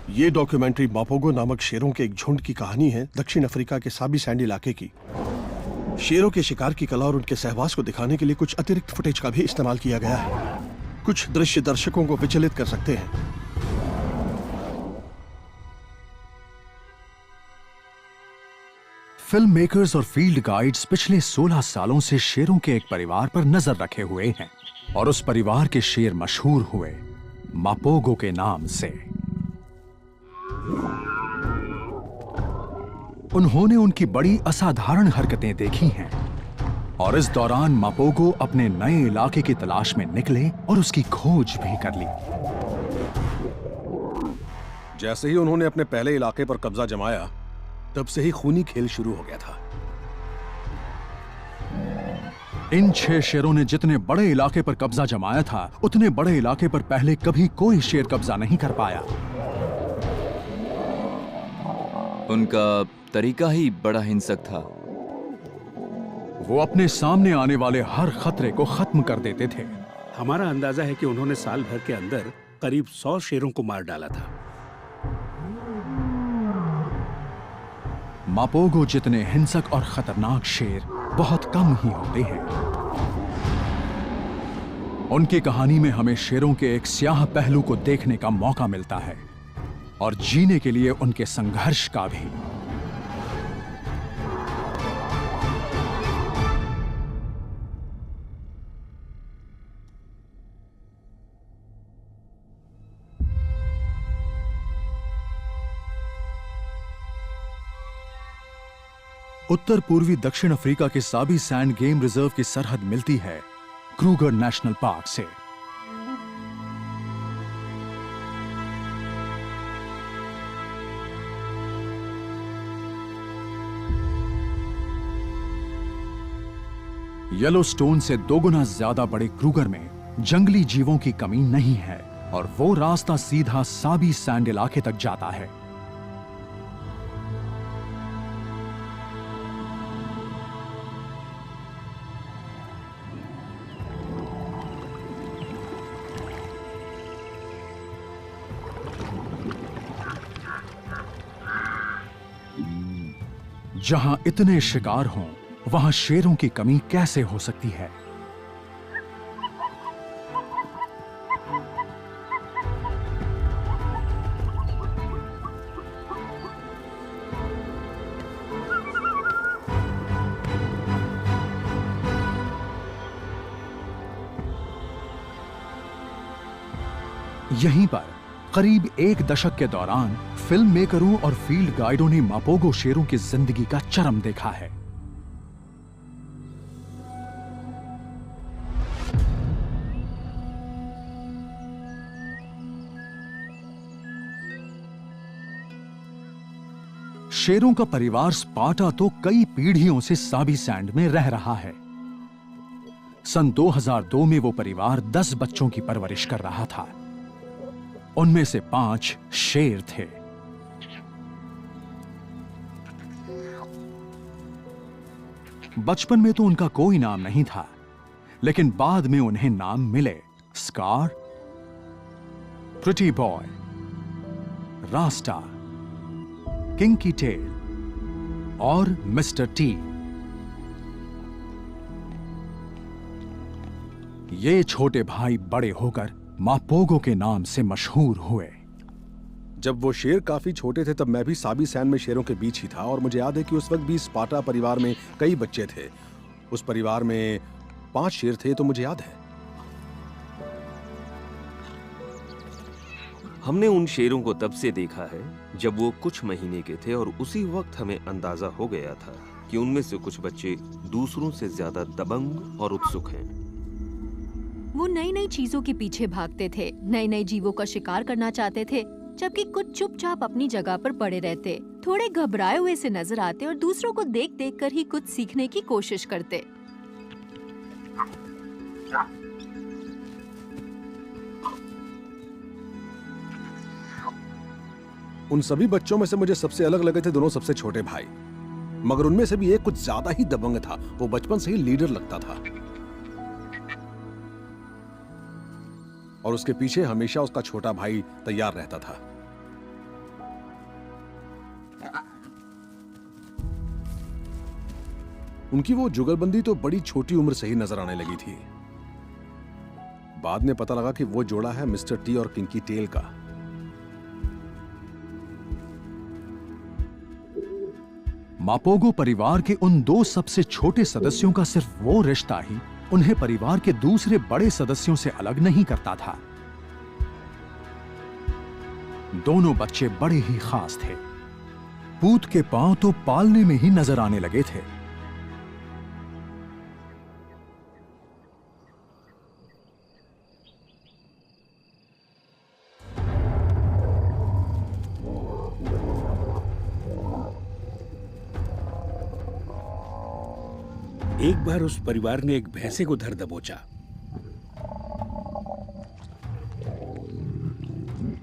ये डॉक्यूमेंट्री मापोगो नामक शेरों के एक झुंड की कहानी है, दक्षिण अफ्रीका के साबी सैंड इलाके की। शेरों के शिकार की कला और उनके सहवास को दिखाने के लिए कुछ अतिरिक्त फुटेज का भी इस्तेमाल किया गया है। कुछ दृश्य दर्शकों को विचलित कर सकते हैं। फिल्म मेकर्स और फील्ड गाइड्स पिछले 16 सालों से शेरों के एक परिवार पर नजर रखे हुए हैं और उस परिवार के शेर मशहूर हुए मापोगो के नाम से। उन्होंने उनकी बड़ी असाधारण हरकतें देखी हैं और इस दौरान मापोगो अपने नए इलाके की तलाश में निकले और उसकी खोज भी कर ली। जैसे ही उन्होंने अपने पहले इलाके पर कब्जा जमाया, तब से ही खूनी खेल शुरू हो गया था। इन 6 शेरों ने जितने बड़े इलाके पर कब्जा जमाया था, उतने बड़े इलाके पर पहले कभी कोई शेर कब्जा नहीं कर पाया। उनका तरीका ही बड़ा हिंसक था। वो अपने सामने आने वाले हर खतरे को खत्म कर देते थे। हमारा अंदाजा है कि उन्होंने साल भर के अंदर करीब 100 शेरों को मार डाला था। मापोगो जितने हिंसक और खतरनाक शेर बहुत कम ही होते हैं। उनकी कहानी में हमें शेरों के एक स्याह पहलू को देखने का मौका मिलता है और जीने के लिए उनके संघर्ष का भी। उत्तर पूर्वी दक्षिण अफ्रीका के साबी सैंड गेम रिजर्व की सरहद मिलती है क्रूगर नेशनल पार्क से। येलोस्टोन से 2 गुना ज्यादा बड़े क्रूगर में जंगली जीवों की कमी नहीं है और वो रास्ता सीधा साबी सैंड इलाके तक जाता है। जहां इतने शिकार हों, वहां शेरों की कमी कैसे हो सकती है? यहीं पर करीब 1 दशक के दौरान फिल्म मेकरों और फील्ड गाइडों ने मापोगो शेरों की जिंदगी का चरम देखा है। शेरों का परिवार स्पार्टा तो कई पीढ़ियों से साबी सैंड में रह रहा है। सन 2002 में वो परिवार 10 बच्चों की परवरिश कर रहा था। उनमें से 5 शेर थे। बचपन में तो उनका कोई नाम नहीं था, लेकिन बाद में उन्हें नाम मिले। Scar, Pretty Boy, Rasta, Kinky Tail और मिस्टर टी। ये छोटे भाई बड़े होकर मापोगो के नाम से मशहूर हुए। जब वो शेर काफी छोटे थे, तब मैं भी साबी सैंड में शेरों के बीच ही था और मुझे याद है कि उस वक्त भी स्पार्टा परिवार में कई बच्चे थे। उस परिवार में 5 शेर थे, तो मुझे याद है। हमने उन शेरों को तब से देखा है जब वो कुछ महीने के थे और उसी वक्त हमें अंदाजा हो गया था कि उनमें से कुछ बच्चे दूसरों से ज्यादा दबंग और उत्सुक हैं। वो नई नई चीजों के पीछे भागते थे, नए नए जीवों का शिकार करना चाहते थे, जबकि कुछ चुपचाप अपनी जगह पर पड़े रहते, थोड़े घबराए हुए से नजर आते और दूसरों को देख देख कर ही कुछ सीखने की कोशिश करते। उन सभी बच्चों में से मुझे सबसे अलग लगे थे दोनों सबसे छोटे भाई, मगर उनमें से भी एक कुछ ज्यादा ही दबंग था। वो बचपन से ही लीडर लगता था और उसके पीछे हमेशा उसका छोटा भाई तैयार रहता था। उनकी वो जुगलबंदी तो बड़ी छोटी उम्र से ही नजर आने लगी थी। बाद में पता लगा कि वो जोड़ा है मिस्टर टी और किंकी टेल का। मापोगो परिवार के उन दो सबसे छोटे सदस्यों का सिर्फ वो रिश्ता ही उन्हें परिवार के दूसरे बड़े सदस्यों से अलग नहीं करता था। दोनों बच्चे बड़े ही खास थे। पूत के पांव तो पालने में ही नजर आने लगे थे। एक बार उस परिवार ने एक भैंसे को धर दबोचा।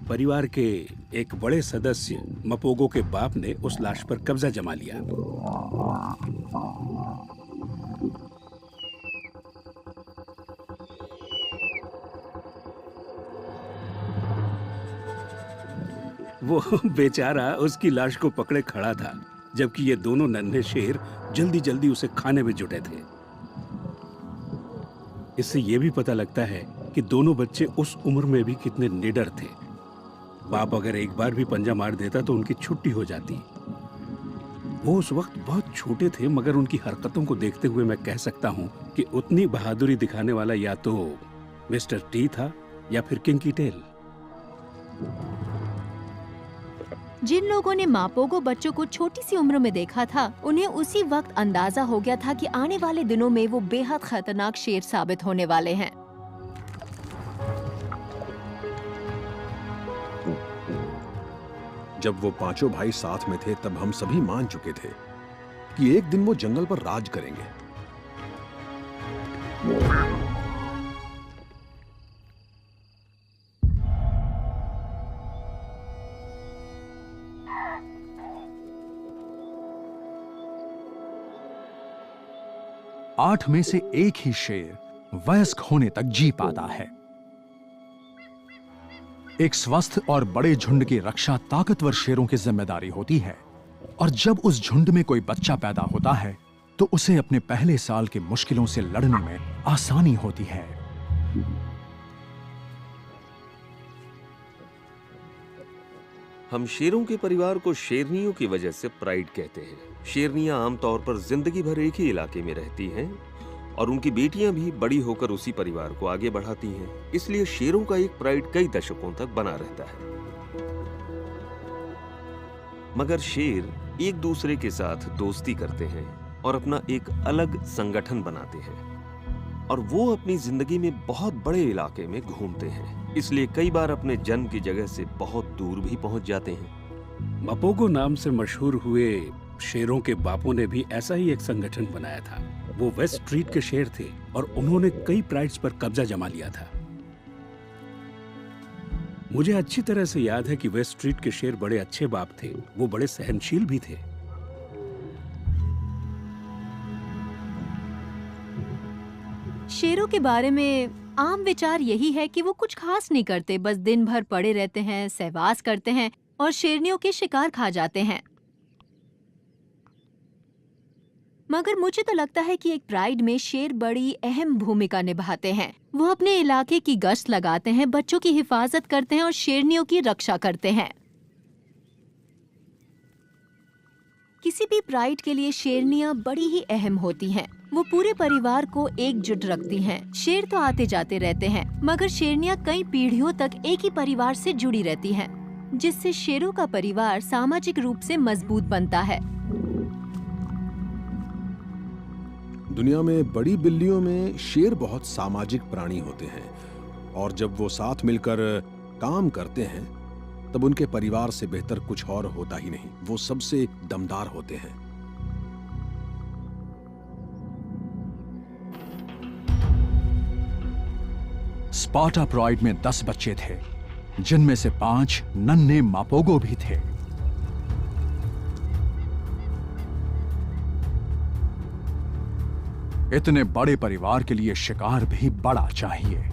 परिवार के एक बड़े सदस्य मपोगो के बाप ने उस लाश पर कब्जा जमा लिया। वो बेचारा उसकी लाश को पकड़े खड़ा था, जबकि ये दोनों नन्हे शेर जल्दी जल्दी उसे खाने में जुटे थे। इससे यह भी पता लगता है कि दोनों बच्चे उस उम्र में भी कितने निडर थे। बाप अगर एक बार भी पंजा मार देता तो उनकी छुट्टी हो जाती। वो उस वक्त बहुत छोटे थे, मगर उनकी हरकतों को देखते हुए मैं कह सकता हूं कि उतनी बहादुरी दिखाने वाला या तो मिस्टर टी था या फिर किंकी टेल। जिन लोगों ने मापोगो बच्चों को छोटी सी उम्र में देखा था, उन्हें उसी वक्त अंदाजा हो गया था कि आने वाले दिनों में वो बेहद खतरनाक शेर साबित होने वाले हैं। जब वो पांचों भाई साथ में थे तब हम सभी मान चुके थे कि एक दिन वो जंगल पर राज करेंगे। आठ में से एक ही शेर वयस्क होने तक जी पाता है। एक स्वस्थ और बड़े झुंड की रक्षा ताकतवर शेरों की जिम्मेदारी होती है, और जब उस झुंड में कोई बच्चा पैदा होता है तो उसे अपने पहले साल की मुश्किलों से लड़ने में आसानी होती है। हम शेरों के परिवार को शेरनियों की वजह से प्राइड कहते हैं। शेरनियां आमतौर पर जिंदगी भर एक ही इलाके में रहती हैं और उनकी बेटियां भी बड़ी होकर उसी परिवार को आगे बढ़ाती हैं। इसलिए शेरों का एक प्राइड कई दशकों तक बना रहता है। मगर शेर एक दूसरे के साथ दोस्ती करते हैं और अपना एक अलग संगठन बनाते हैं, और वो अपनी जिंदगी में बहुत बड़े इलाके में घूमते हैं। इसलिए कई बार अपने जन्म की जगह से बहुत दूर भी पहुंच जाते हैं। मपोगो नाम से मशहूर हुए शेरों के बापों ने भी ऐसा ही एक संगठन बनाया था। वो वेस्ट स्ट्रीट के शेर थे और उन्होंने कई प्राइड्स पर कब्जा जमा लिया था। मुझे अच्छी तरह से याद है कि वेस्ट स्ट्रीट के शेर बड़े अच्छे बाप थे। वो बड़े सहनशील भी थे। शेरों के बारे में आम विचार यही है कि वो कुछ खास नहीं करते, बस दिन भर पड़े रहते हैं, सहवास करते हैं और शेरनियों के शिकार खा जाते हैं। मगर मुझे तो लगता है कि एक प्राइड में शेर बड़ी अहम भूमिका निभाते हैं। वो अपने इलाके की गश्त लगाते हैं, बच्चों की हिफाजत करते हैं और शेरनियों की रक्षा करते हैं। किसी भी प्राइड के लिए शेरनियां बड़ी ही अहम होती हैं। वो पूरे परिवार को एकजुट रखती हैं। शेर तो आते जाते रहते हैं, मगर शेरनियां कई पीढ़ियों तक एक ही परिवार से जुड़ी रहती हैं, जिससे शेरों का परिवार सामाजिक रूप से मजबूत बनता है। दुनिया में बड़ी बिल्लियों में शेर बहुत सामाजिक प्राणी होते हैं, और जब वो साथ मिलकर काम करते हैं तब उनके परिवार से बेहतर कुछ और होता ही नहीं। वो सबसे दमदार होते हैं। स्पार्टा प्राइड में 10 बच्चे थे, जिनमें से 5 नन्हे मापोगो भी थे। इतने बड़े परिवार के लिए शिकार भी बड़ा चाहिए,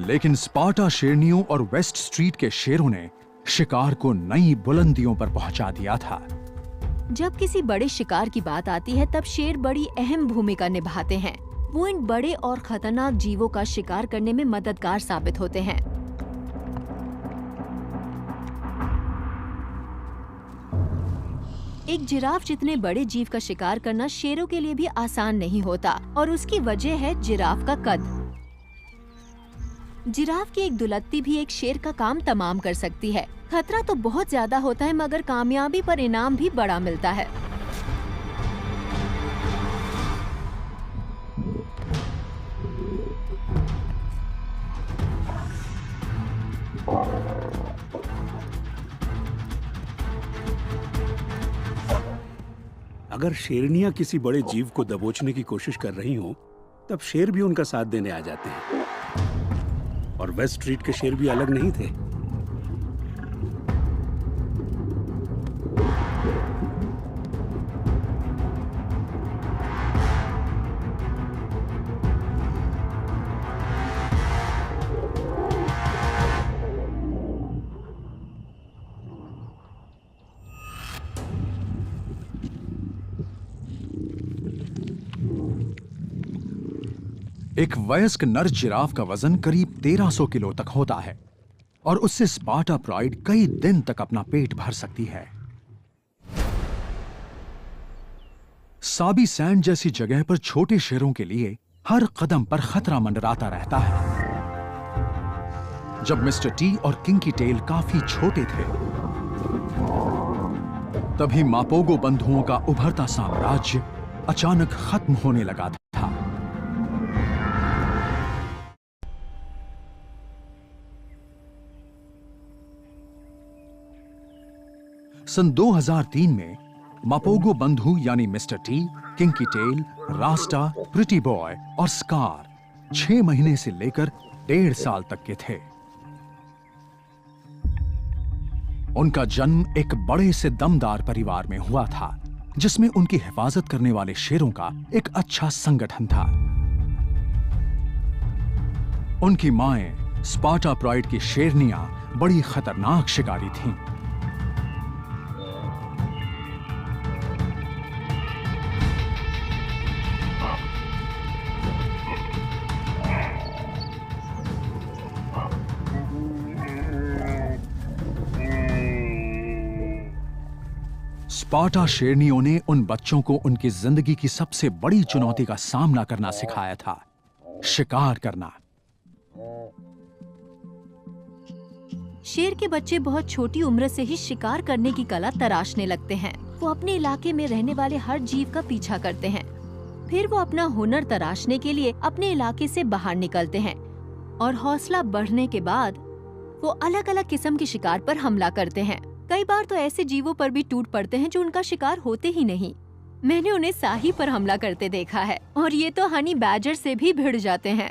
लेकिन स्पार्टा शेरनियों और वेस्ट स्ट्रीट के शेरों ने शिकार को नई बुलंदियों पर पहुंचा दिया था। जब किसी बड़े शिकार की बात आती है तब शेर बड़ी अहम भूमिका निभाते हैं। वो इन बड़े और खतरनाक जीवों का शिकार करने में मददगार साबित होते हैं। एक जिराफ जितने बड़े जीव का शिकार करना शेरों के लिए भी आसान नहीं होता और उसकी वजह है जिराफ का कद। जिराफ की एक दुलत्ती भी एक शेर का काम तमाम कर सकती है। खतरा तो बहुत ज्यादा होता है मगर कामयाबी पर इनाम भी बड़ा मिलता है। अगर शेरनियां किसी बड़े जीव को दबोचने की कोशिश कर रही हों, तब शेर भी उनका साथ देने आ जाते हैं। और वेस्ट स्ट्रीट के शेर भी अलग नहीं थे। एक वयस्क नर जिराफ का वजन करीब 1300 किलो तक होता है और उससे स्पार्टा प्राइड कई दिन तक अपना पेट भर सकती है। साबी सैंड जैसी जगह पर छोटे शेरों के लिए हर कदम पर खतरा मंडराता रहता है। जब मिस्टर टी और किंकी टेल काफी छोटे थे, तभी मापोगो बंधुओं का उभरता साम्राज्य अचानक खत्म होने लगा था। सन 2003 में मापोगो बंधु यानी Mr T, Kinky Tail, Rasta, Pretty Boy और स्कार 6 महीने से लेकर 1.5 साल तक के थे। उनका जन्म एक बड़े से दमदार परिवार में हुआ था, जिसमें उनकी हिफाजत करने वाले शेरों का एक अच्छा संगठन था। उनकी माएं स्पार्टा प्राइड की शेरनियां बड़ी खतरनाक शिकारी थीं। स्पार्टा शेरनियों ने उन बच्चों को उनकी जिंदगी की सबसे बड़ी चुनौती का सामना करना सिखाया था, शिकार करना। शेर के बच्चे बहुत छोटी उम्र से ही शिकार करने की कला तराशने लगते हैं। वो अपने इलाके में रहने वाले हर जीव का पीछा करते हैं। फिर वो अपना हुनर तराशने के लिए अपने इलाके से बाहर निकलते हैं और हौसला बढ़ने के बाद वो अलग अलग किस्म के शिकार पर हमला करते हैं। कई बार तो ऐसे जीवों पर भी टूट पड़ते हैं जो उनका शिकार होते ही नहीं। मैंने उन्हें साही पर हमला करते देखा है और ये तो हनी बैजर से भी भिड़ जाते हैं।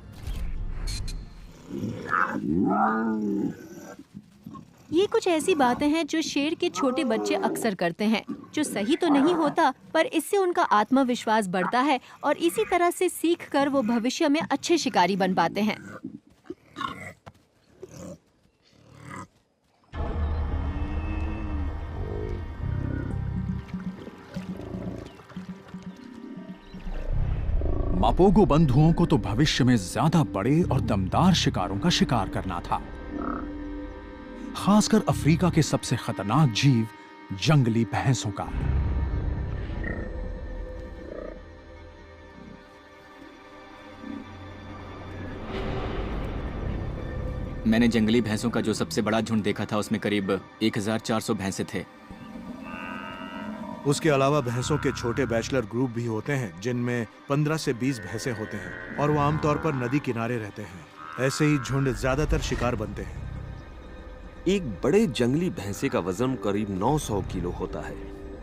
ये कुछ ऐसी बातें हैं जो शेर के छोटे बच्चे अक्सर करते हैं, जो सही तो नहीं होता, पर इससे उनका आत्मविश्वास बढ़ता है और इसी तरह से सीखकर वो भविष्य में अच्छे शिकारी बन पाते हैं। मापोगो बंधुओं को तो भविष्य में ज्यादा बड़े और दमदार शिकारों का शिकार करना था, खासकर अफ्रीका के सबसे खतरनाक जीव जंगली भैंसों का। मैंने जंगली भैंसों का जो सबसे बड़ा झुंड देखा था उसमें करीब 1400 भैंसे थे। उसके अलावा भैंसों के छोटे बैचलर ग्रुप भी होते हैं जिनमें 15 से 20 भैंसे होते हैं और वो आमतौर पर नदी किनारे रहते हैं। ऐसे ही झुंड ज्यादातर शिकार बनते हैं। एक बड़े जंगली भैंसे का वजन करीब 900 किलो होता है,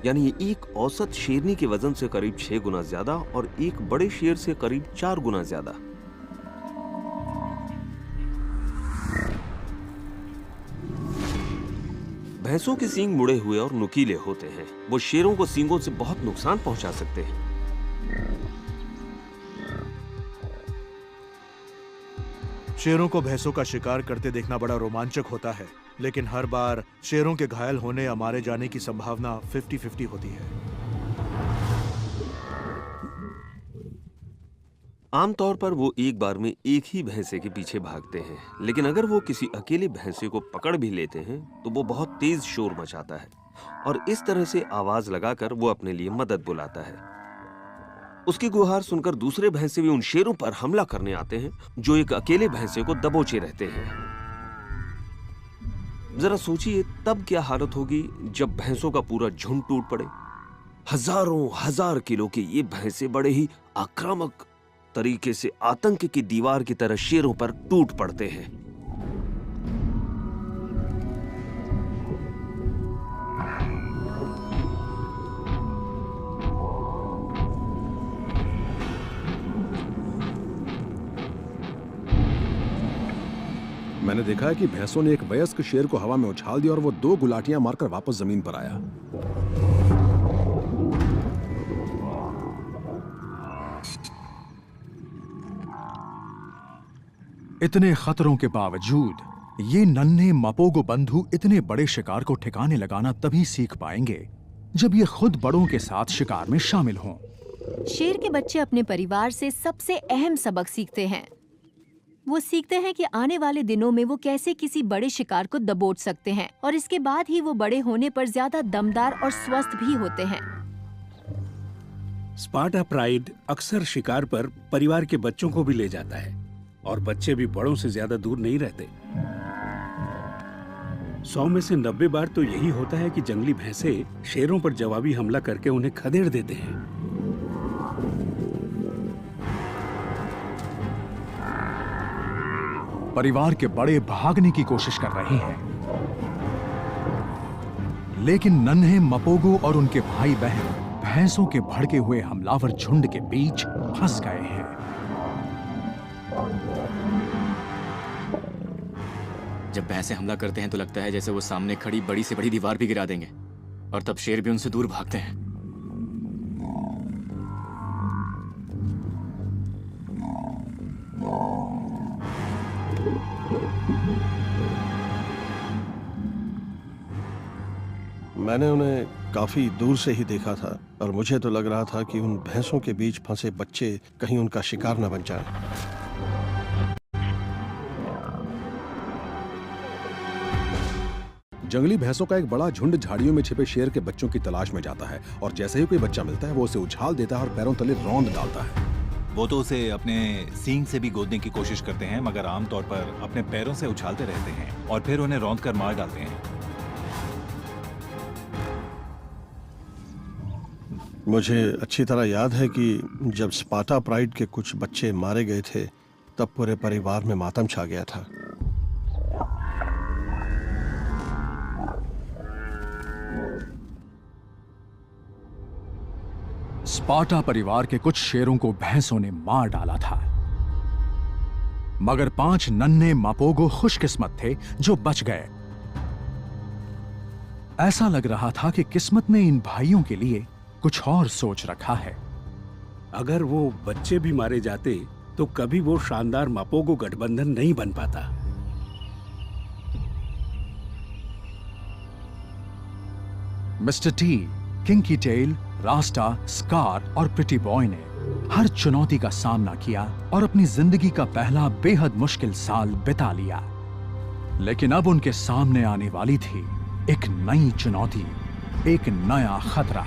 यानी एक औसत शेरनी के वजन से करीब 6 गुना ज्यादा और एक बड़े शेर से करीब 4 गुना ज्यादा। भैंसों के सींग मुड़े हुए और नुकीले होते हैं। वो शेरों को सींगों से बहुत नुकसान पहुंचा सकते हैं। शेरों को भैंसों का शिकार करते देखना बड़ा रोमांचक होता है। लेकिन हर बार शेरों के घायल होने या मारे जाने की संभावना 50-50 होती है। आमतौर पर वो एक बार में एक ही भैंसे के पीछे भागते हैं, लेकिन अगर वो किसी अकेले भैंसे को पकड़ भी लेते हैं तो वो बहुत तेज शोर मचाता है और इस तरह से आवाज लगाकर वो अपने लिए मदद बुलाता है। उसकी गुहार सुनकर दूसरे भैंसे भी उन शेरों पर हमला करने आते हैं जो एक अकेले भैंसे को दबोचे रहते हैं। जरा सोचिए तब क्या हालत होगी जब भैंसों का पूरा झुंड टूट पड़े। हजारों हजार किलो के ये भैंसे बड़े ही आक्रामक तरीके से आतंक की दीवार की तरह शेरों पर टूट पड़ते हैं। मैंने देखा है कि भैंसों ने एक वयस्क शेर को हवा में उछाल दिया और वो 2 गुलाटियां मारकर वापस जमीन पर आया। इतने खतरों के बावजूद ये नन्हे मपोगो बंधु इतने बड़े शिकार को ठिकाने लगाना तभी सीख पाएंगे जब ये खुद बड़ों के साथ शिकार में शामिल हों। शेर के बच्चे अपने परिवार से सबसे अहम सबक सीखते हैं। वो सीखते हैं कि आने वाले दिनों में वो कैसे किसी बड़े शिकार को दबोच सकते हैं और इसके बाद ही वो बड़े होने पर ज्यादा दमदार और स्वस्थ भी होते हैं। स्पार्टा प्राइड अक्सर शिकार पर परिवार के बच्चों को भी ले जाता है और बच्चे भी बड़ों से ज्यादा दूर नहीं रहते। 100 में से 90 बार तो यही होता है कि जंगली भैंसे शेरों पर जवाबी हमला करके उन्हें खदेड़ देते हैं। परिवार के बड़े भागने की कोशिश कर रहे हैं, लेकिन नन्हे मपोगो और उनके भाई बहन भैंसों के भड़के हुए हमलावर झुंड के बीच फंस गए हैं। जब भैंसे हमला करते हैं तो लगता है जैसे वो सामने खड़ी बड़ी से बड़ी दीवार भी गिरा देंगे और तब शेर भी उनसे दूर भागते हैं। मैंने उन्हें काफी दूर से ही देखा था और मुझे तो लग रहा था कि उन भैंसों के बीच फंसे बच्चे कहीं उनका शिकार न बन जाएं। जंगली भैंसों का एक बड़ा झुंड झाड़ियों में छिपे शेर के बच्चों की तलाश में जाता है और जैसे ही कोई बच्चा मिलता है वो उसे उछाल देता है और पैरों तले रौंद डालता है। वो तो उसे अपने सींग से भी गोदने की कोशिश करते हैं, मगर आमतौर पर अपने पैरों से उछालते रहते हैं और फिर उन्हें रौंद कर मार डालते हैं। मुझे अच्छी तरह याद है कि जब स्पार्टा प्राइड के कुछ बच्चे मारे गए थे तब पूरे परिवार में मातम छा गया था। स्पार्टा परिवार के कुछ शेरों को भैंसों ने मार डाला था, मगर 5 नन्हे मापोगो खुशकिस्मत थे जो बच गए। ऐसा लग रहा था कि किस्मत ने इन भाइयों के लिए कुछ और सोच रखा है। अगर वो बच्चे भी मारे जाते तो कभी वो शानदार मापोगो गठबंधन नहीं बन पाता। Mr T, Kinky Tail, Rasta, Scar और प्रिटी बॉय ने हर चुनौती का सामना किया और अपनी जिंदगी का पहला बेहद मुश्किल साल बिता लिया। लेकिन अब उनके सामने आने वाली थी एक नई चुनौती, एक नया खतरा।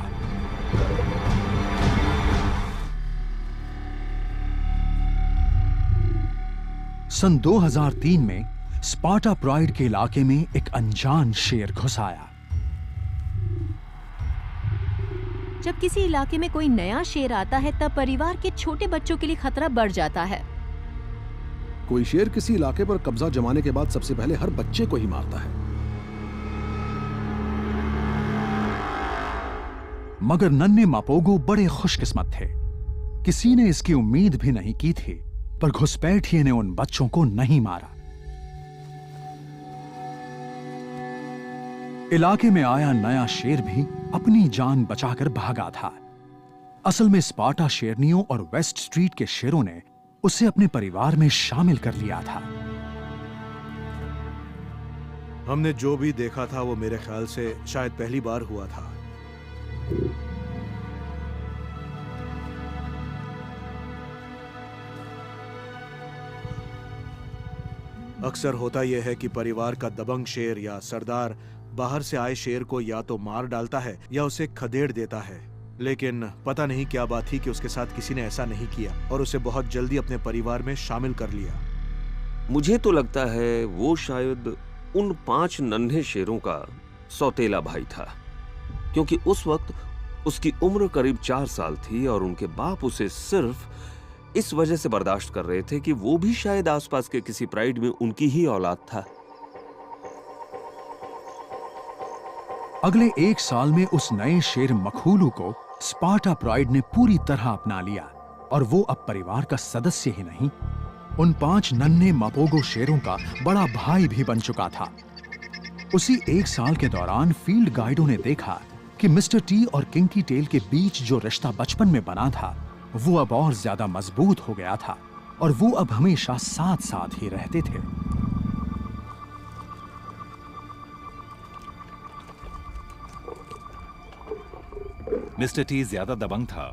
सन 2003 में स्पार्टा प्राइड के इलाके में एक अनजान शेर घुस आया। जब किसी इलाके में कोई नया शेर आता है तब परिवार के छोटे बच्चों के लिए खतरा बढ़ जाता है। कोई शेर किसी इलाके पर कब्जा जमाने के बाद सबसे पहले हर बच्चे को ही मारता है। मगर नन्हे मापोगो बड़े खुशकिस्मत थे। किसी ने इसकी उम्मीद भी नहीं की थी, पर घुसपैठिए ने उन बच्चों को नहीं मारा। इलाके में आया नया शेर भी अपनी जान बचाकर भागा था। असल में स्पार्टा शेरनियों और वेस्ट स्ट्रीट के शेरों ने उसे अपने परिवार में शामिल कर लिया था। हमने जो भी देखा था वो मेरे ख्याल से शायद पहली बार हुआ था। अक्सर होता यह है कि परिवार का दबंग शेर या सरदार बाहर से आए शेर को या तो मार डालता है या उसे खदेड़ देता है, लेकिन पता नहीं क्या बात थी कि उसके साथ किसी ने ऐसा नहीं किया और उसे बहुत जल्दी अपने परिवार में शामिल कर लिया। मुझे तो लगता है वो शायद उन 5 नन्हे शेरों का सौतेला भाई था, क्योंकि उस वक्त उसकी उम्र करीब 4 साल थी और उनके बाप उसे सिर्फ इस वजह से बर्दाश्त कर रहे थे कि वो भी शायद आसपास के किसी प्राइड में उनकी ही औलाद था। अगले 1 साल में उस नए शेर मखूलू को स्पार्टा प्राइड ने पूरी तरह अपना लिया और वो अब परिवार का सदस्य ही नहीं, उन 5 नन्हे मापोगो शेरों का बड़ा भाई भी बन चुका था। उसी 1 साल के दौरान फील्ड गाइडों ने देखा कि मिस्टर टी और किंकी टेल के बीच जो रिश्ता बचपन में बना था वो अब और ज्यादा मजबूत हो गया था और वो अब हमेशा साथ साथ ही रहते थे। मिस्टर टी ज्यादा दबंग था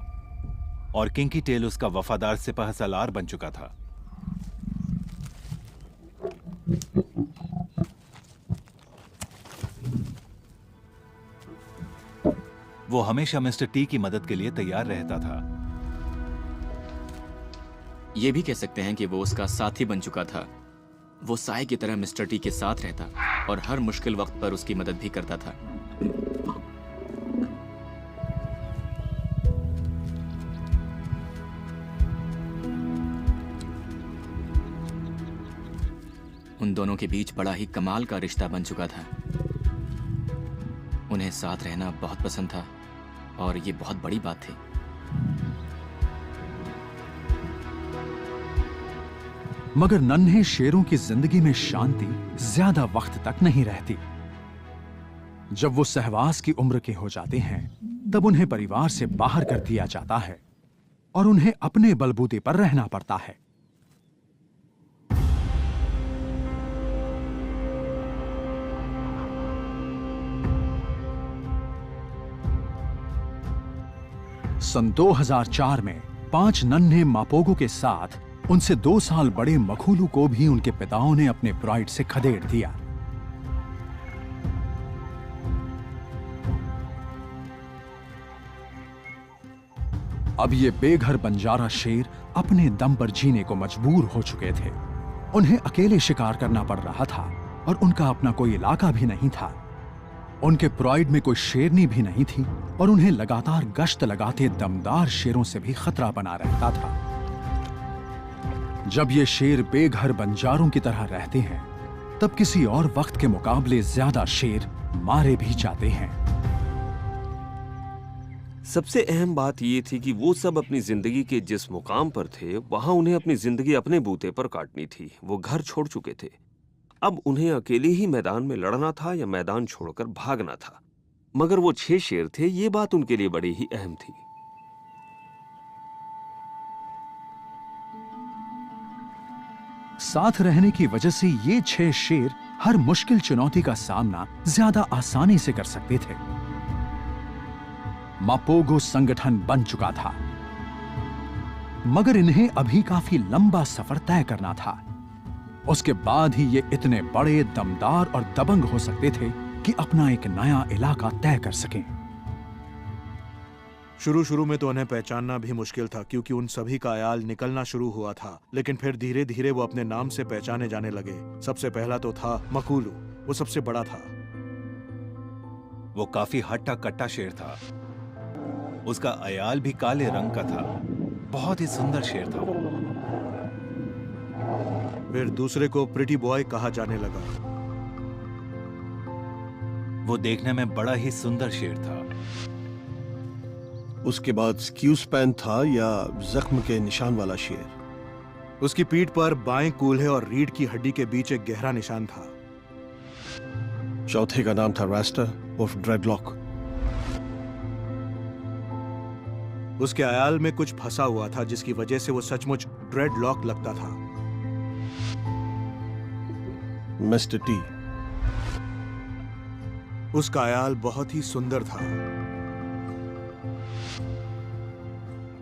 और किंकी टेल उसका वफादार सिपाह सालार बन चुका था। वो हमेशा मिस्टर टी की मदद के लिए तैयार रहता था। ये भी कह सकते हैं कि वो उसका साथी बन चुका था। वो साय की तरह मिस्टर टी के साथ रहता और हर मुश्किल वक्त पर उसकी मदद भी करता था। उन दोनों के बीच बड़ा ही कमाल का रिश्ता बन चुका था। उन्हें साथ रहना बहुत पसंद था और ये बहुत बड़ी बात थी। मगर नन्हे शेरों की जिंदगी में शांति ज्यादा वक्त तक नहीं रहती। जब वो सहवास की उम्र के हो जाते हैं तब उन्हें परिवार से बाहर कर दिया जाता है और उन्हें अपने बलबूते पर रहना पड़ता है। सन 2004 में 5 नन्हे मापोगो के साथ उनसे 2 साल बड़े मखूलू को भी उनके पिताओं ने अपने प्राइड से खदेड़ दिया। अब ये बेघर बंजारा शेर अपने दम पर जीने को मजबूर हो चुके थे। उन्हें अकेले शिकार करना पड़ रहा था और उनका अपना कोई इलाका भी नहीं था। उनके प्राइड में कोई शेरनी भी नहीं थी और उन्हें लगातार गश्त लगाते दमदार शेरों से भी खतरा बना रहता था। जब ये शेर बेघर बंजारों की तरह रहते हैं तब किसी और वक्त के मुकाबले ज्यादा शेर मारे भी जाते हैं। सबसे अहम बात यह थी कि वो सब अपनी जिंदगी के जिस मुकाम पर थे वहां उन्हें अपनी जिंदगी अपने बूते पर काटनी थी। वो घर छोड़ चुके थे। अब उन्हें अकेले ही मैदान में लड़ना था या मैदान छोड़कर भागना था। मगर वो 6 शेर थे, ये बात उनके लिए बड़ी ही अहम थी। साथ रहने की वजह से ये 6 शेर हर मुश्किल चुनौती का सामना ज्यादा आसानी से कर सकते थे। मापोगो संगठन बन चुका था, मगर इन्हें अभी काफी लंबा सफर तय करना था। उसके बाद ही ये इतने बड़े, दमदार और दबंग हो सकते थे कि अपना एक नया इलाका तय कर सकें। शुरू में तो उन्हें पहचानना भी मुश्किल था क्योंकि उन सभी का आयाल निकलना शुरू हुआ था, लेकिन फिर धीरे धीरे वो अपने नाम से पहचाने जाने लगे। सबसे पहला तो था मकूलू, वो सबसे बड़ा था। वो काफी हट्टा कट्टा शेर था। उसका अयाल भी काले रंग का था। बहुत ही सुंदर शेर था वो। फिर दूसरे को प्रिटी बॉय कहा जाने लगा। वो देखने में बड़ा ही सुंदर शेर था। उसके बाद स्क्यूस्पैन था या जख्म के निशान वाला शेर। उसकी पीठ पर बाएं कूल्हे और रीढ़ की हड्डी के बीच एक गहरा निशान था। चौथे का नाम था रास्टर ऑफ ड्रेडलॉक। उसके अयाल में कुछ फंसा हुआ था जिसकी वजह से वो सचमुच ड्रेडलॉक लगता था। Mister T. उसका आयाल बहुत ही सुंदर था।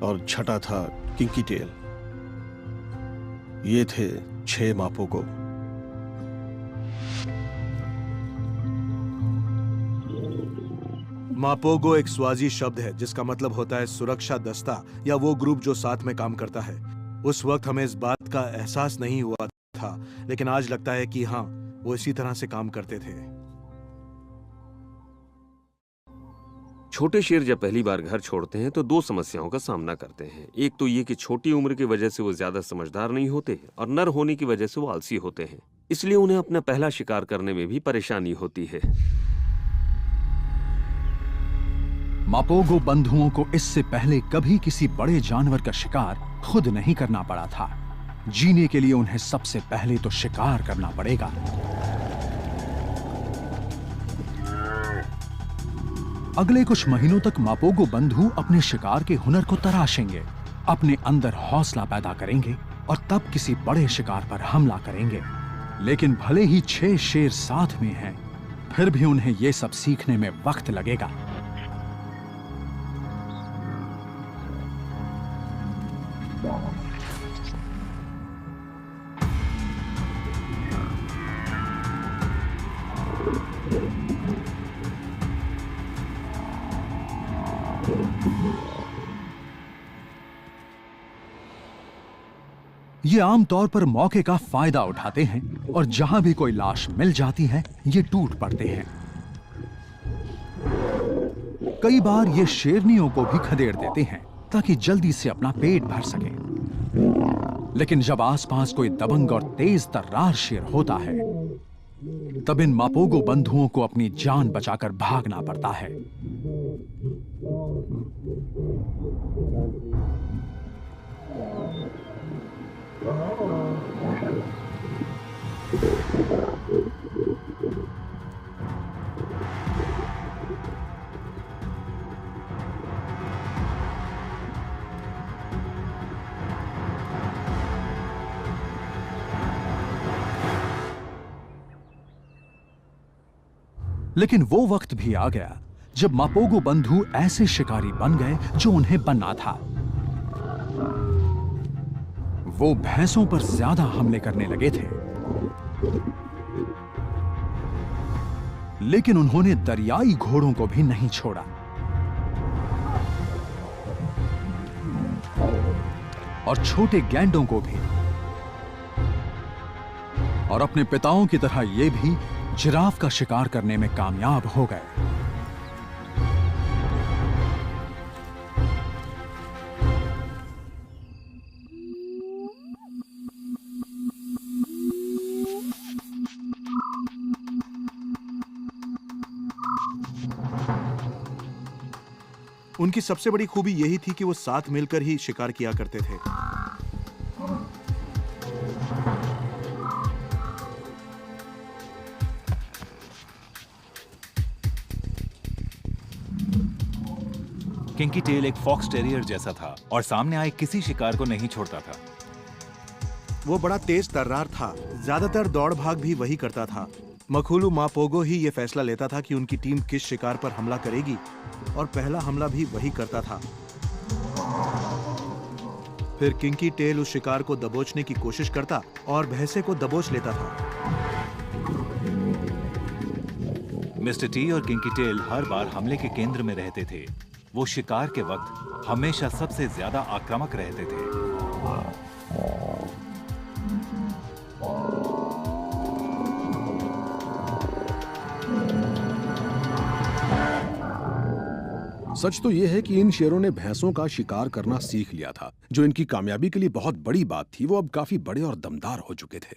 और छठा था किंकी टेल। ये थे 6 मापोगो। मापोगो एक स्वाजी शब्द है जिसका मतलब होता है सुरक्षा दस्ता या वो ग्रुप जो साथ में काम करता है। उस वक्त हमें इस बात का एहसास नहीं हुआ था, लेकिन आज लगता है कि हाँ, वो इसी तरह से काम करते थे। छोटे शेर जब पहली बार घर छोड़ते हैं तो 2 समस्याओं का सामना करते हैं। एक तो ये कि छोटी उम्र की वजह से वो ज्यादा समझदार नहीं होते और नर होने की वजह से वो आलसी होते हैं, इसलिए उन्हें अपना पहला शिकार करने में भी परेशानी होती है। मापोगो बंधुओं को इससे पहले कभी किसी बड़े जानवर का शिकार खुद नहीं करना पड़ा था। जीने के लिए उन्हें सबसे पहले तो शिकार करना पड़ेगा। अगले कुछ महीनों तक मापोगो बंधु अपने शिकार के हुनर को तराशेंगे, अपने अंदर हौसला पैदा करेंगे और तब किसी बड़े शिकार पर हमला करेंगे। लेकिन भले ही 6 शेर साथ में हैं, फिर भी उन्हें यह सब सीखने में वक्त लगेगा। ये आमतौर पर मौके का फायदा उठाते हैं और जहां भी कोई लाश मिल जाती है, ये टूट पड़ते हैं। कई बार ये शेरनियों को भी खदेड़ देते हैं ताकि जल्दी से अपना पेट भर सके। लेकिन जब आसपास कोई दबंग और तेज तर्रार शेर होता है, तब इन मापोगो बंधुओं को अपनी जान बचाकर भागना पड़ता है। लेकिन वो वक्त भी आ गया जब मापोगो बंधु ऐसे शिकारी बन गए जो उन्हें बनना था। वो भैंसों पर ज्यादा हमले करने लगे थे, लेकिन उन्होंने दरियाई घोड़ों को भी नहीं छोड़ा और छोटे गैंडों को भी, और अपने पिताओं की तरह ये भी जिराफ का शिकार करने में कामयाब हो गए। उनकी सबसे बड़ी खूबी यही थी कि वो साथ मिलकर ही शिकार किया करते थे। किंकी टेल एक फॉक्स टेरियर जैसा था और सामने आए किसी शिकार को नहीं छोड़ता था। वो बड़ा तेज तर्रार था, ज्यादातर दौड़ भाग भी वही करता था। मखुलू मापोगो ही ये फैसला लेता था कि उनकी टीम किस शिकार पर हमला करेगी, और पहला हमला भी वही करता था। फिर किंकी टेल उस शिकार को दबोचने की कोशिश करता और भैंसे को दबोच लेता था। मिस्टर टी और किंकी टेल हर बार हमले के केंद्र में रहते थे। वो शिकार के वक्त हमेशा सबसे ज्यादा आक्रामक रहते थे। सच तो यह है कि इन शेरों ने भैंसों का शिकार करना सीख लिया था, जो इनकी कामयाबी के लिए बहुत बड़ी बात थी। वो अब काफी बड़े और दमदार हो चुके थे।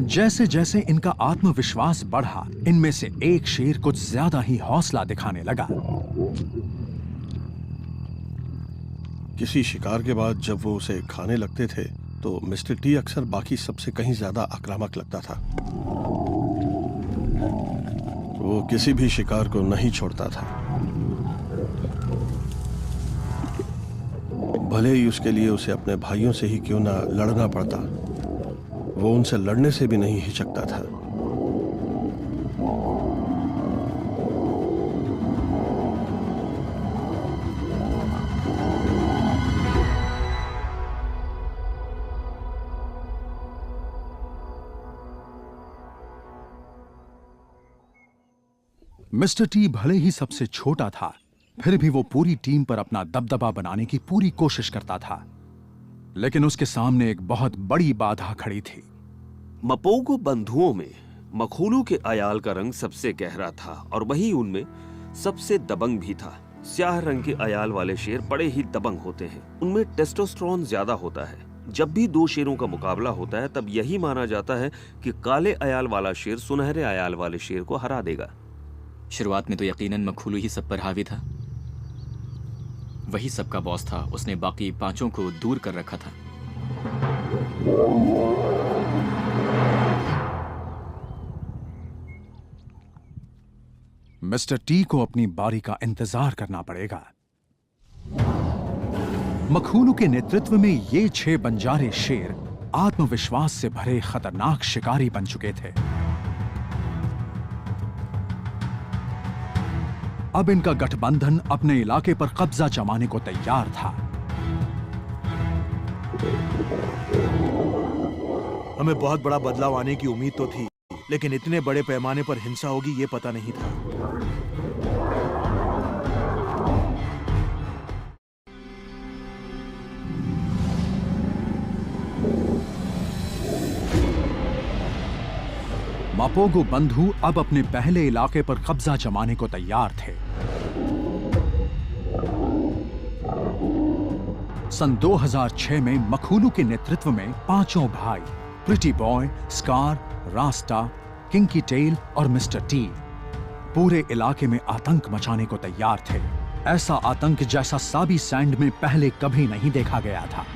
जैसे जैसे इनका आत्मविश्वास बढ़ा, इनमें से एक शेर कुछ ज्यादा ही हौसला दिखाने लगा। किसी शिकार के बाद जब वो उसे खाने लगते थे तो मिस्टर टी अक्सर बाकी सबसे कहीं ज्यादा आक्रामक लगता था। वो किसी भी शिकार को नहीं छोड़ता था, भले ही उसके लिए उसे अपने भाइयों से ही क्यों ना लड़ना पड़ता। वो उनसे लड़ने से भी नहीं हिचकता था। मिस्टर टी भले ही सबसे छोटा था, फिर भी वो पूरी टीम पर अपना दबदबा बनाने की पूरी कोशिश करता था। लेकिन उसके सामने एक बहुत बड़ी बाधा खड़ी थी। मपोगो बंधुओं में मखोलू के अयाल का रंग सबसे गहरा था और वही उनमें सबसे दबंग भी था। स्याह रंग के अयाल वाले शेर बड़े ही दबंग होते हैं। उनमें टेस्टोस्टेरोन ज्यादा होता है। जब भी दो शेरों का मुकाबला होता है तब यही माना जाता है कि काले अयाल वाला शेर सुनहरे अयाल वाले शेर को हरा देगा। शुरुआत में तो यकीनन मखोलू ही सब पर हावी था। वही सबका बॉस था। उसने बाकी पांचों को दूर कर रखा था। मिस्टर टी को अपनी बारी का इंतजार करना पड़ेगा। मखोलू के नेतृत्व में ये 6 बंजारे शेर आत्मविश्वास से भरे खतरनाक शिकारी बन चुके थे। अब इनका गठबंधन अपने इलाके पर कब्जा जमाने को तैयार था। हमें बहुत बड़ा बदलाव आने की उम्मीद तो थी, लेकिन इतने बड़े पैमाने पर हिंसा होगी ये पता नहीं था। मापोगो बंधु अब अपने पहले इलाके पर कब्जा जमाने को तैयार थे। सन 2006 में मखोलू के नेतृत्व में पांचों भाई Pretty Boy, Scar, Rasta, Kinky Tail और मिस्टर टी पूरे इलाके में आतंक मचाने को तैयार थे। ऐसा आतंक जैसा साबी सैंड में पहले कभी नहीं देखा गया था।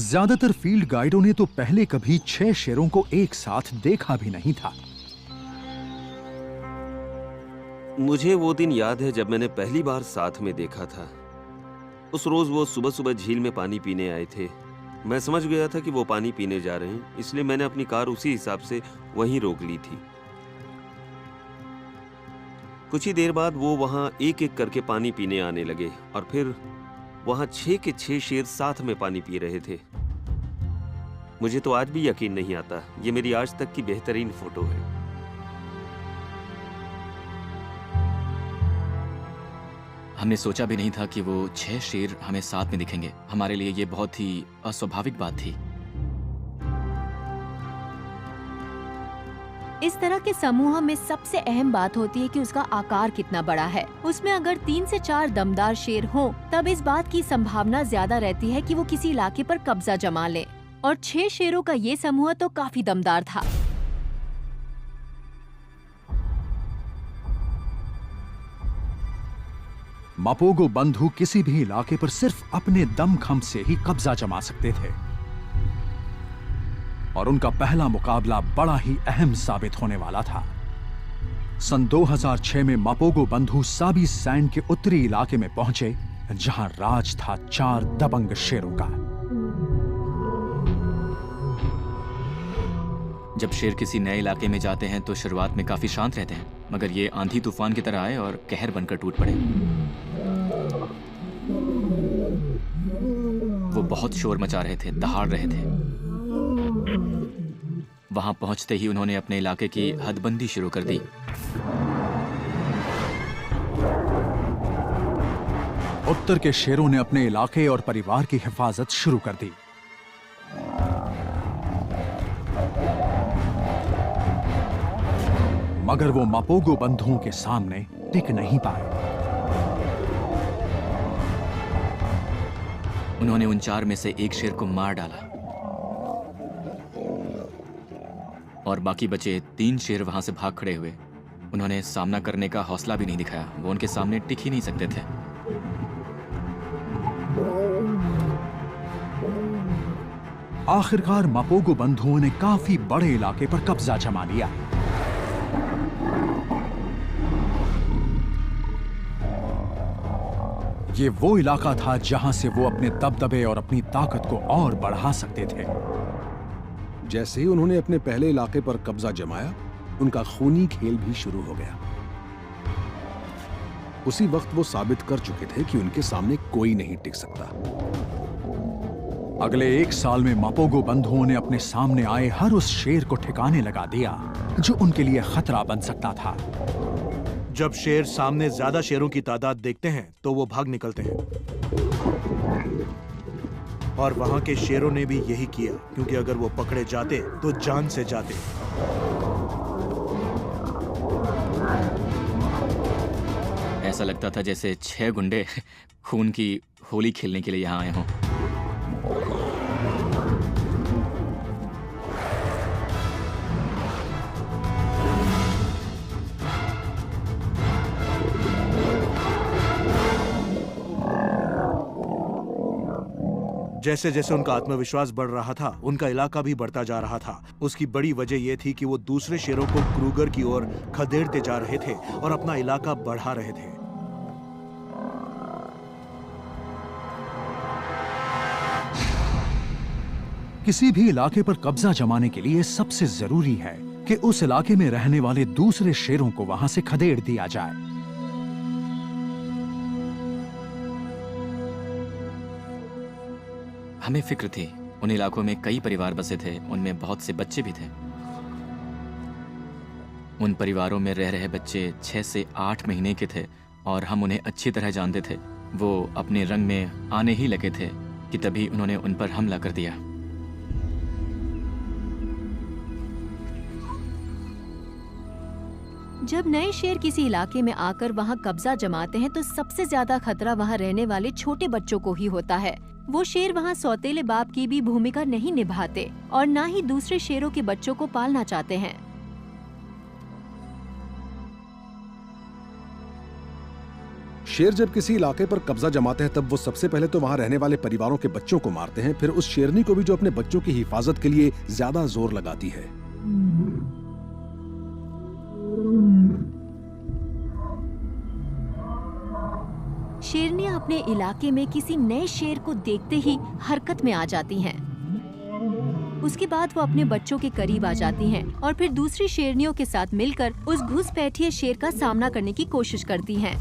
ज्यादातर फील्ड गाइडों ने तो पहले कभी 6 शेरों को एक साथ देखा भी नहीं था। मुझे वो दिन याद है जब मैंने पहली बार साथ में देखा था। उस रोज वो सुबह सुबह झील में पानी पीने आए थे। मैं समझ गया था कि वो पानी पीने जा रहे हैं, इसलिए मैंने अपनी कार उसी हिसाब से वहीं रोक ली थी। कुछ ही देर बाद वो वहां एक एक करके पानी पीने आने लगे और फिर वहां 6 के 6 शेर साथ में पानी पी रहे थे। मुझे तो आज भी यकीन नहीं आता। ये मेरी आज तक की बेहतरीन फोटो है। हमने सोचा भी नहीं था कि वो 6 शेर हमें साथ में दिखेंगे। हमारे लिए ये बहुत ही अस्वाभाविक बात थी। इस तरह के समूह में सबसे अहम बात होती है कि उसका आकार कितना बड़ा है। उसमें अगर 3 से 4 दमदार शेर हों, तब इस बात की संभावना ज्यादा रहती है कि वो किसी इलाके पर कब्जा जमा ले। और 6 शेरों का ये समूह तो काफी दमदार था। मापोगो बंधु किसी भी इलाके पर सिर्फ अपने दमखम से ही कब्जा जमा सकते थे और उनका पहला मुकाबला बड़ा ही अहम साबित होने वाला था। सन 2006 में मापोगो बंधु साबी सैंड के उत्तरी इलाके में पहुंचे, जहां राज था 4 दबंग शेरों का। जब शेर किसी नए इलाके में जाते हैं तो शुरुआत में काफी शांत रहते हैं, मगर ये आंधी तूफान की तरह आए और कहर बनकर टूट पड़े। वो बहुत शोर मचा रहे थे, दहाड़ रहे थे। वहां पहुंचते ही उन्होंने अपने इलाके की हदबंदी शुरू कर दी। उत्तर के शेरों ने अपने इलाके और परिवार की हिफाजत शुरू कर दी। मगर वो मापोगो बंधुओं के सामने टिक नहीं पाए। उन्होंने उन 4 में से एक शेर को मार डाला और बाकी बचे 3 शेर वहां से भाग खड़े हुए। उन्होंने सामना करने का हौसला भी नहीं दिखाया। वो उनके सामने टिक ही नहीं सकते थे। आखिरकार मापोगो बंधुओं ने काफी बड़े इलाके पर कब्जा जमा लिया। ये वो इलाका था जहां से वो अपने दबदबे और अपनी ताकत को और बढ़ा सकते थे। जैसे ही उन्होंने अपने पहले इलाके पर कब्जा जमाया, उनका खूनी खेल भी शुरू हो गया। उसी वक्त वो साबित कर चुके थे कि उनके सामने कोई नहीं टिक सकता। अगले 1 साल में मापोगो बंधुओं ने अपने सामने आए हर उस शेर को ठिकाने लगा दिया जो उनके लिए खतरा बन सकता था। जब शेर सामने ज्यादा शेरों की तादाद देखते हैं तो वो भाग निकलते हैं, और वहां के शेरों ने भी यही किया, क्योंकि अगर वो पकड़े जाते तो जान से जाते। ऐसा लगता था जैसे 6 गुंडे खून की होली खेलने के लिए यहाँ आए हों। जैसे जैसे उनका आत्मविश्वास बढ़ रहा था, उनका इलाका भी बढ़ता जा रहा था। उसकी बड़ी वजह यह थी कि वो दूसरे शेरों को क्रूगर की ओर खदेड़ते जा रहे थे और अपना इलाका बढ़ा रहे थे। किसी भी इलाके पर कब्जा जमाने के लिए सबसे जरूरी है कि उस इलाके में रहने वाले दूसरे शेरों को वहां से खदेड़ दिया जाए। हमें फिक्र थी। उन इलाकों में कई परिवार बसे थे, उनमें बहुत से बच्चे भी थे। उन परिवारों में रह रहे बच्चे 6 से 8 महीने के थे और हम उन्हें अच्छी तरह जानते थे। वो अपने रंग में आने ही लगे थे कि तभी उन्होंने उन पर हमला कर दिया। जब नए शेर किसी इलाके में आकर वहां कब्जा जमाते हैं तो सबसे ज्यादा खतरा वहां रहने वाले छोटे बच्चों को ही होता है। वो शेर वहां सौतेले बाप की भी भूमिका नहीं निभाते और ना ही दूसरे शेरों के बच्चों को पालना चाहते हैं। शेर जब किसी इलाके पर कब्जा जमाते हैं तब वो सबसे पहले तो वहां रहने वाले परिवारों के बच्चों को मारते हैं, फिर उस शेरनी को भी जो अपने बच्चों की हिफाजत के लिए ज्यादा जोर लगाती है। शेरनियां अपने इलाके में किसी नए शेर को देखते ही हरकत में आ जाती हैं। उसके बाद वो अपने बच्चों के करीब आ जाती हैं और फिर दूसरी शेरनियों के साथ मिलकर उस घुसपैठिए शेर का सामना करने की कोशिश करती हैं।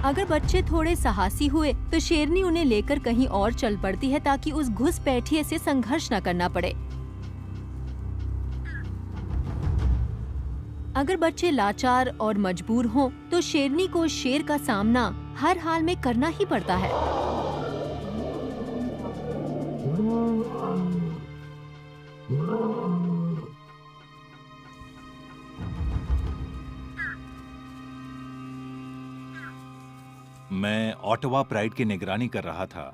अगर बच्चे थोड़े साहसी हुए तो शेरनी उन्हें लेकर कहीं और चल पड़ती है ताकि उस घुसपैठिए से संघर्ष न करना पड़े। अगर बच्चे लाचार और मजबूर हों तो शेरनी को शेर का सामना हर हाल में करना ही पड़ता है। मैं ऑटवा प्राइड की निगरानी कर रहा था।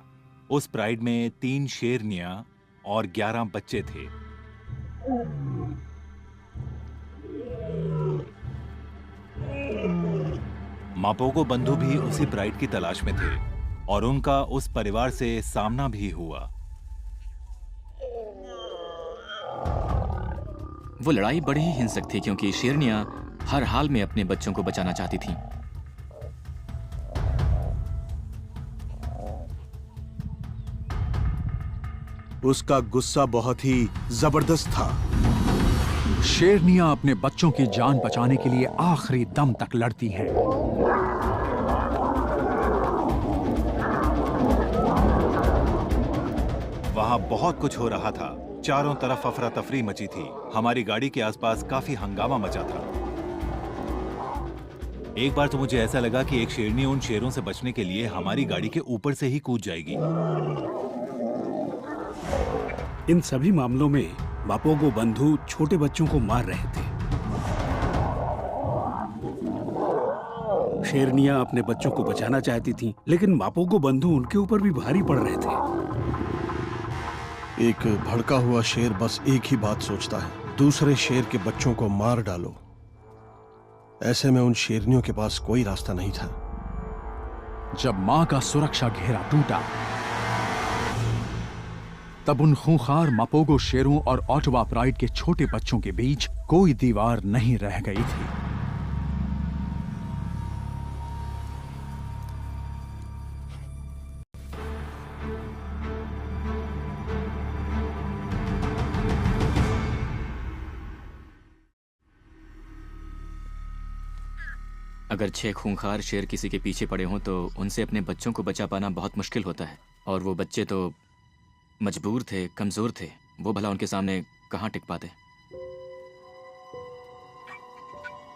उस प्राइड में 3 शेरनियां और 11 बच्चे थे। मापोगो बंधु भी उसी प्राइड की तलाश में थे और उनका उस परिवार से सामना भी हुआ। वो लड़ाई बड़ी ही हिंसक थी क्योंकि शेरनियां हर हाल में अपने बच्चों को बचाना चाहती थीं। उसका गुस्सा बहुत ही जबरदस्त था। शेरनियां अपने बच्चों की जान बचाने के लिए आखिरी दम तक लड़ती हैं। वहां बहुत कुछ हो रहा था। चारों तरफ अफरा तफरी मची थी। हमारी गाड़ी के आसपास काफी हंगामा मचा था। एक बार तो मुझे ऐसा लगा कि एक शेरनी उन शेरों से बचने के लिए हमारी गाड़ी के ऊपर से ही कूद जाएगी। इन सभी मामलों में मापोगो बंधु छोटे बच्चों को मार रहे थे। शेरनियां अपने बच्चों को बचाना चाहती थीं, लेकिन मापोगो बंधु उनके ऊपर भी भारी पड़ रहे थे। एक भड़का हुआ शेर बस एक ही बात सोचता है, दूसरे शेर के बच्चों को मार डालो। ऐसे में उन शेरनियों के पास कोई रास्ता नहीं था। जब मां का सुरक्षा घेरा टूटा तब उन खूंखार मापोगो शेरों और ऑटवा प्राइड के छोटे बच्चों के बीच कोई दीवार नहीं रह गई थी। अगर 6 खूंखार शेर किसी के पीछे पड़े हों तो उनसे अपने बच्चों को बचा पाना बहुत मुश्किल होता है, और वो बच्चे तो मजबूर थे, कमजोर थे। वो भला उनके सामने कहाँ टिक पाते।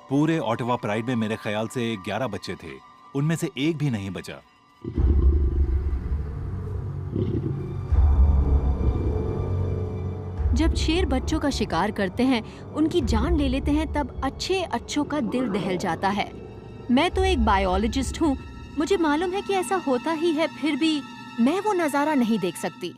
पूरे ऑटवा प्राइड में मेरे ख्याल से 11 बच्चे थे, उनमें से एक भी नहीं बचा। जब शेर बच्चों का शिकार करते हैं, उनकी जान ले लेते हैं, तब अच्छों का दिल दहल जाता है। मैं तो एक बायोलॉजिस्ट हूँ, मुझे मालूम है कि ऐसा होता ही है, फिर भी मैं वो नजारा नहीं देख सकती।